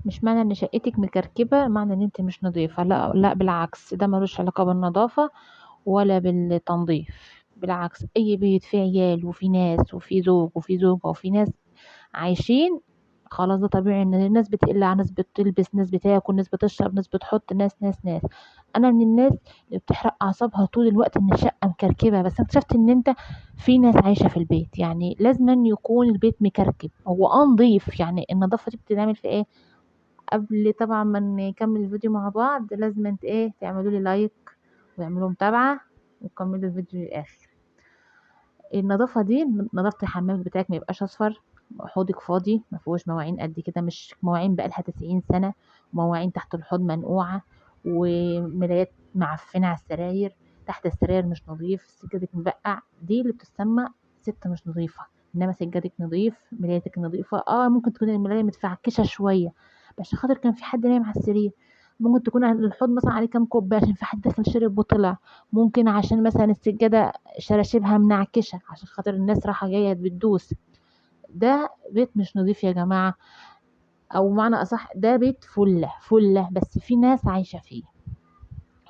مش معنى ان شقتك مكركبة معنى ان انت مش نظيفة، لا لا، بالعكس، ده ملوش علاقة بالنظافة ولا بالتنظيف. بالعكس، اي بيت فيه عيال وفي ناس وفي زوج وفي زوجة وفي ناس عايشين، خلاص ده طبيعي ان الناس بتقلع، ناس بتلبس، ناس بتاكل، ناس بتشرب، ناس بتحط، ناس. انا من الناس اللي بتحرق اعصابها طول الوقت ان الشقة مكركبة، بس اكتشفت ان انت في ناس عايشة في البيت، يعني لازم أن يكون البيت مكركب، هو نضيف. يعني النظافة دي بتتعمل في ايه؟ قبل طبعا ما نكمل الفيديو مع بعض لازم انت ايه تعملوا لي لايك واعملوا متابعة وكملوا الفيديو للآخر. النظافة دي، نظافة الحمام بتاعك ما يبقاش اصفر، حوضك فاضي ما فيهوش مواعين قد كده، مش مواعين بقالها 90 سنة، مواعين تحت الحوض منقوعة، وملايات معفنة على السراير، تحت السراير مش نظيف، سجادك مبقع، دي اللي بتسمى ست مش نظيفة. انما سجادك نظيف، ملايتك نظيفة، ممكن تكون الملاية متفعكشة شوية عشان خاطر كان في حد نايم على السرير، ممكن تكون الحوض مثلا عليه كام كوباية عشان في حد دخل شرب وطلع، ممكن عشان مثلا السجادة شراشيبها منعكشة عشان خاطر الناس رايحة جاية بتدوس. ده بيت مش نظيف يا جماعة، او معنى اصح ده بيت فلة بس في ناس عايشة فيه.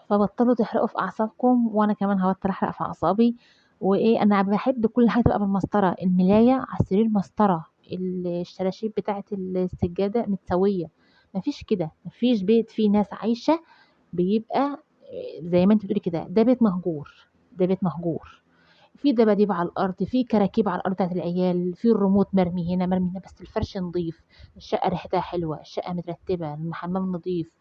فبطلوا تحرقوا في اعصابكم، وانا كمان هبطل احرق في اعصابي. وايه، انا بحب كل حاجة تبقى بالمسطرة، الملاية على السرير مسطرة، الشراشيب بتاعة السجادة متسوية. مفيش كده، مفيش بيت فيه ناس عايشة بيبقى زي ما انت بتقولي كده، ده بيت مهجور. ده بيت مهجور، في دباديب على الارض، في كراكيب على الارض بتاعت العيال، في الريموت مرمي هنا مرمي هنا، بس الفرش نظيف، الشقه ريحتها حلوه، الشقه مترتبه، الحمام نظيف،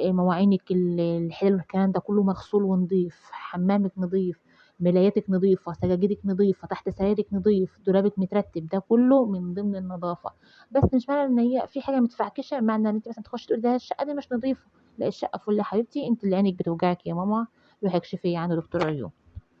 مواعينك الحلال والكلام ده كله مغسول ونظيف، حمامك نظيف، ملاياتك نظيفة، سجاجيدك نظيفة، تحت سريرك نظيف، دولابك مترتب، ده كله من ضمن النظافة. بس مش معنى ان هي في حاجة متفعكشة معنى ان انت مثلا تخش تقول ده الشقة دي مش نظيفة. لا، الشقة فل يا حبيبتي، انت اللي عينك بتوجعك يا ماما، روحي اكشفي عنده دكتور عيون.